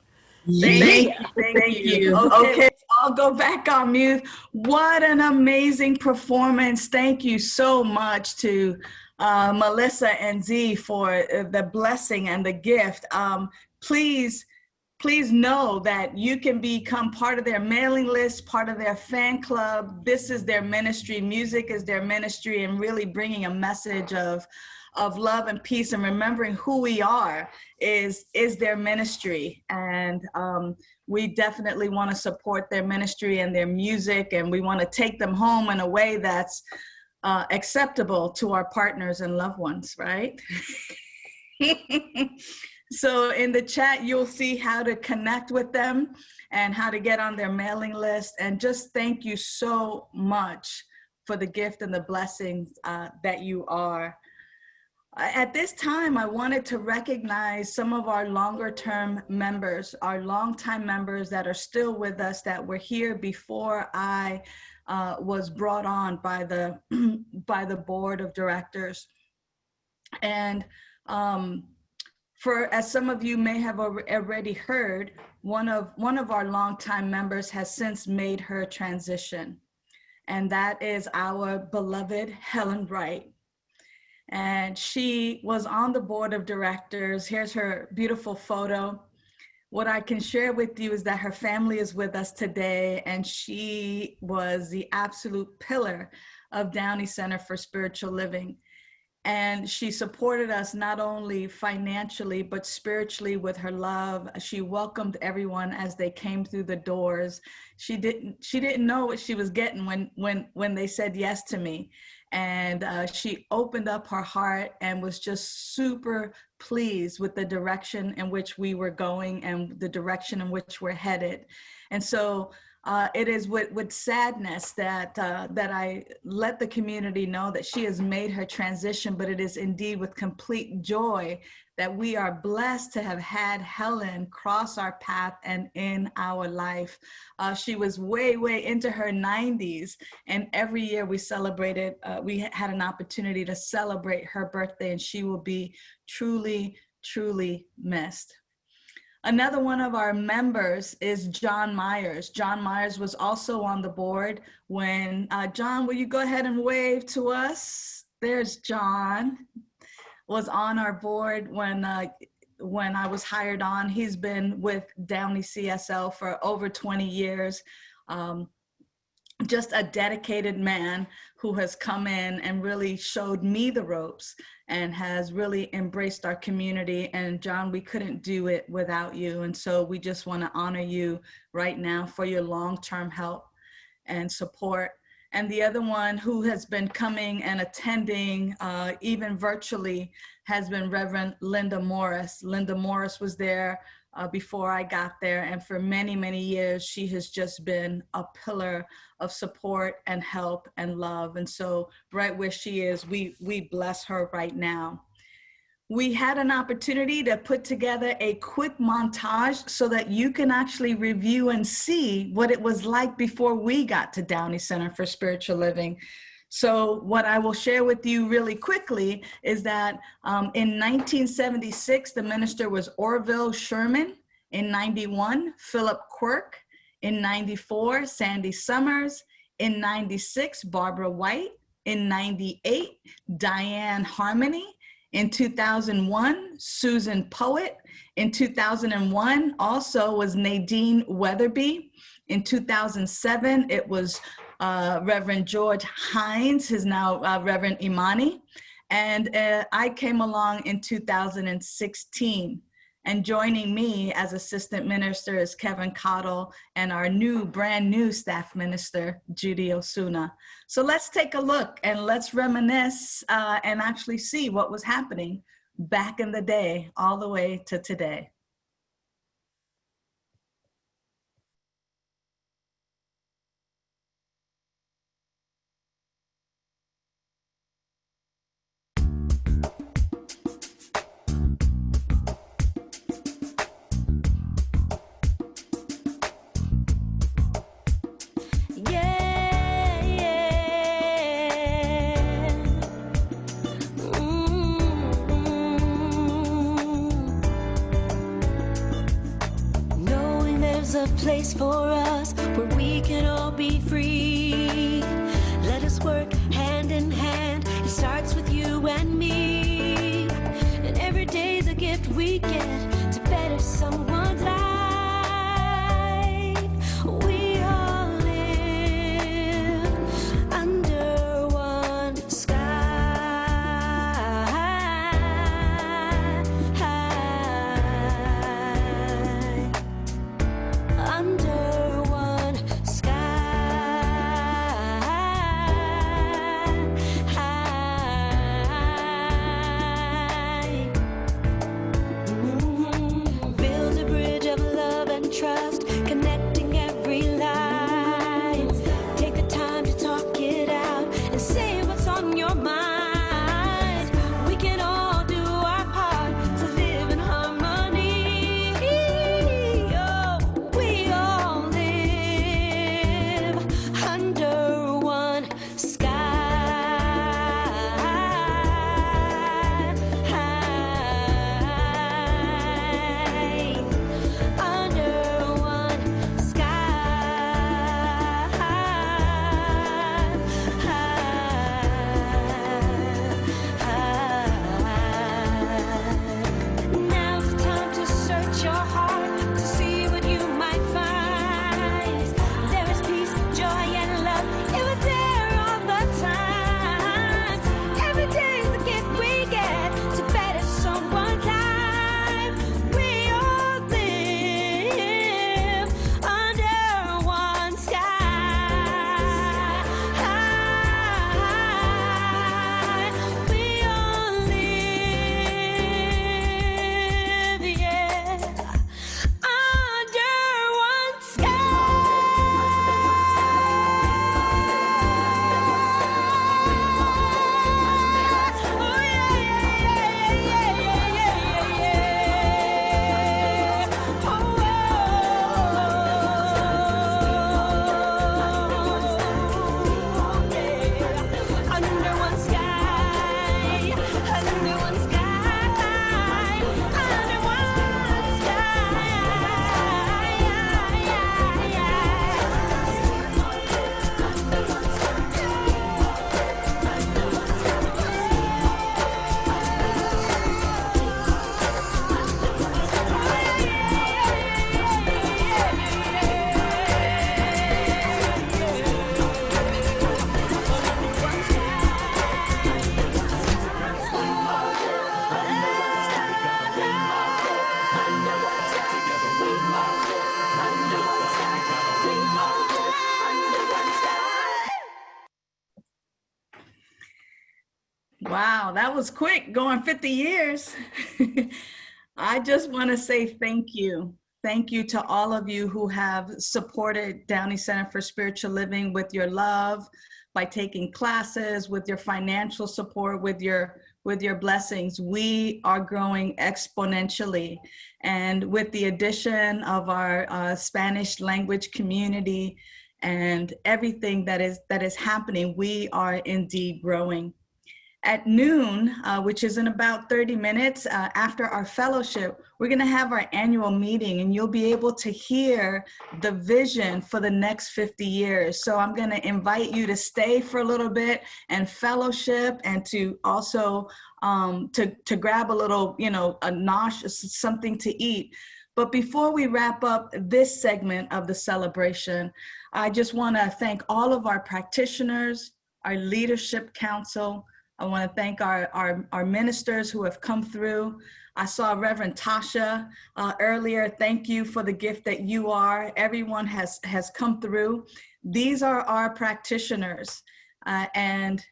Thank you. Okay, let's all go back on mute. What an amazing performance. Thank you so much to Melissa and Z for the blessing and the gift. Please know that you can become part of their mailing list, part of their fan club. This is their ministry. Music is their ministry, and really bringing a message of love and peace and remembering who we are is their ministry. And we definitely want to support their ministry and their music, and we want to take them home in a way that's acceptable to our partners and loved ones, right? So in the chat, you'll see how to connect with them and how to get on their mailing list. And just thank you so much for the gift and the blessings that you are. At this time, I wanted to recognize some of our longer term members, our longtime members that are still with us, that were here before I was brought on by the by the board of directors. And as some of you may have already heard, one of our longtime members has since made her transition, and that is our beloved Helen Wright. And she was on the board of directors. Here's her beautiful photo. What I can share with you is that her family is with us today, and she was the absolute pillar of Downey Center for Spiritual Living. And she supported us not only financially, but spiritually with her love. She welcomed everyone as they came through the doors. She didn't know what she was getting when they said yes to me. And she opened up her heart and was just super pleased with the direction in which we were going and the direction in which we're headed. And so it is with sadness that I let the community know that she has made her transition, but it is indeed with complete joy that we are blessed to have had Helen cross our path and in our life. She was way into her 90s, and every year we celebrated, we had an opportunity to celebrate her birthday, and she will be truly missed. Another one of our members is John Myers. John Myers was also on the board when, John, will you go ahead and wave to us? There's John, was on our board when I was hired on. He's been with Downey CSL for over 20 years. Just a dedicated man who has come in and really showed me the ropes and has really embraced our community. And John, we couldn't do it without you. And so we just want to honor you right now for your long-term help and support. And the other one who has been coming and attending even virtually has been Reverend Linda Morris. Linda Morris was there before I got there, and for many years she has just been a pillar of support and help and love. And so right where she is, we bless her right now. We had an opportunity to put together a quick montage so that you can actually review and see what it was like before we got to Downey Center for Spiritual Living. So what I will share with you really quickly is that in 1976, the minister was Orville Sherman. In 91, Philip Quirk. In 94, Sandy Summers. In 96, Barbara White. In 98, Diane Harmony. In 2001, Susan Poet. In 2001, also was Nadine Weatherby. In 2007, it was Reverend George Hines, who's now Reverend Imani. And I came along in 2016. And joining me as assistant minister is Kevin Cottle and our brand new staff minister, Judy Osuna. So let's take a look and let's reminisce and actually see what was happening back in the day all the way to today. place for us where we can all be free. Let us work hand in hand. It starts with you and me. And every day's a gift we get to better someone's life. We all live under one sky. Under one sky. Build a bridge of love and trust, connecting every line. Take the time to talk it out and say what's on your mind. We can all do our part to live in harmony. Oh, we all live under one sky. Under one Now's the time to search your heart to see what you might find. There is peace, joy, and love. It was there all the time. Every day's the gift we get to better someone's life. We all live under one sky. We all live, yeah, under one under one sky, under one sky, under one Wow, that was quick, going 50 years. I just want to say thank you. Thank you to all of you who have supported Downey Center for Spiritual Living with your love, by taking classes, with your financial support, with your blessings. We are growing exponentially. And with the addition of our Spanish language community and everything that is happening, we are indeed growing. At noon, which is in about 30 minutes after our fellowship, we're going to have our annual meeting, and you'll be able to hear the vision for the next 50 years. So I'm going to invite you to stay for a little bit and fellowship, and to also to grab a little, a nosh, something to eat. But before we wrap up this segment of the celebration, I just want to thank all of our practitioners, our leadership council. I want to thank our ministers who have come through. I saw Reverend Tasha earlier. Thank you for the gift that you are. Everyone has come through. These are our practitioners, and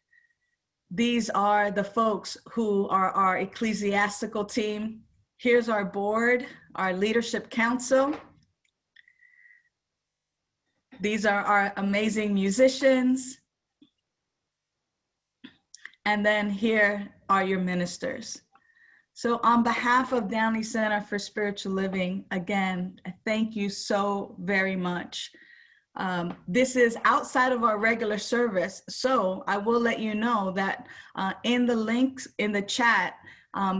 these are the folks who are our ecclesiastical team. Here's our board, our leadership council. These are our amazing musicians. And then here are your ministers. So on behalf of Downey Center for Spiritual Living, again, thank you so very much. This is outside of our regular service, so I will let you know that in the links in the chat,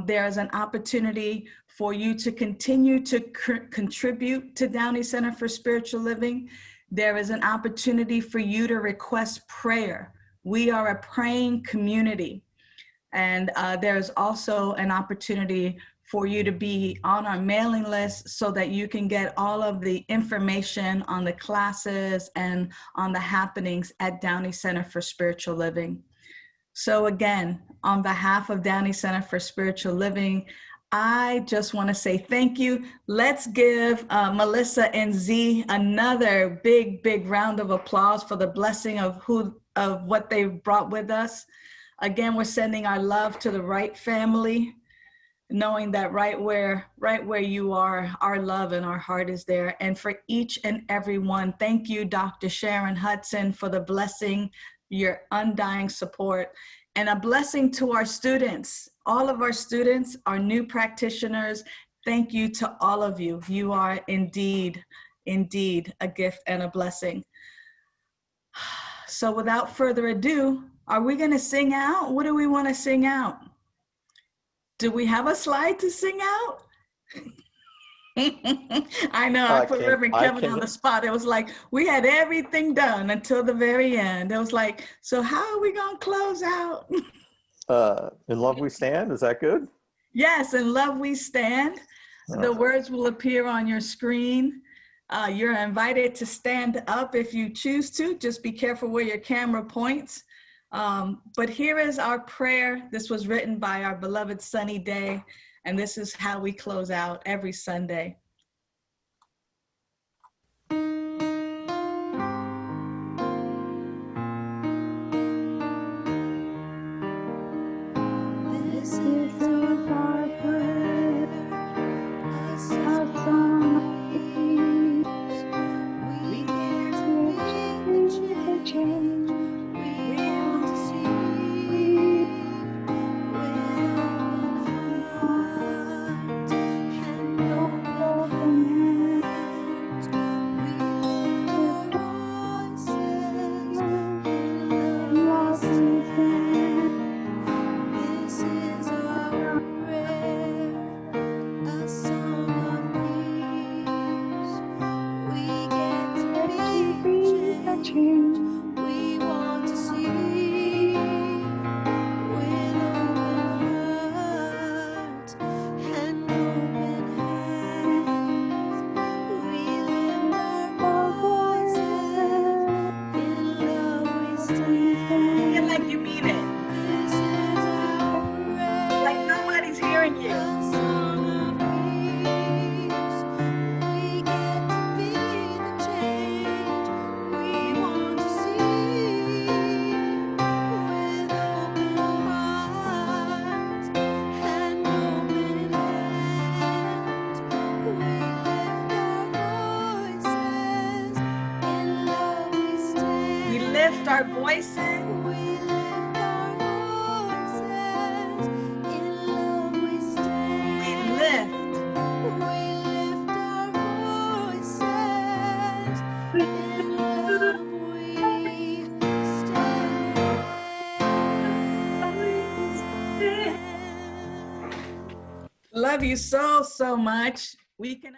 There is an opportunity for you to continue to contribute to Downey Center for Spiritual Living. There is an opportunity for you to request prayer. We are a praying community. And there's also an opportunity for you to be on our mailing list so that you can get all of the information on the classes and on the happenings at Downey Center for Spiritual Living. So again, on behalf of Downey Center for Spiritual Living, I just want to say thank you. Let's give Melissa and Z another big, big round of applause for the blessing of what they've brought with us. Again, we're sending our love to the Wright family, knowing that right where you are, our love and our heart is there. And for each and every one, thank you, Dr. Sharon Hudson, for the blessing, your undying support, and a blessing to our students. All of our students, our new practitioners, thank you to all of you. You are indeed, indeed a gift and a blessing. So without further ado, are we going to sing out? What do we want to sing out? Do we have a slide to sing out? I know, I put Reverend Kevin on the spot. It was like, we had everything done until the very end. It was like, so how are we going to close out? In Love We Stand, is that good? Yes, in Love We Stand. The words will appear on your screen. You're invited to stand up if you choose to. Just be careful where your camera points. But here is our prayer. This was written by our beloved Sunny Day, and this is how we close out every Sunday. This is our prayer, a song of peace. We get to be the change we want to see. With open hearts and open hands, we lift our voices in love we stand. This is our prayer, a song of peace. We get to be the change we want to see. With open hearts and open hands, we lift our voices, in love we stand. Feel like you mean it. This is our prayer, like nobody's hearing you. a song of peace. We get to be the change we want to see. With open hearts and open hands, we lift our voices, in love we stand. We lift our voices. We lift our voices, in love we stand. We lift. We lift our voices, in love we stand. Love you so, so much. We can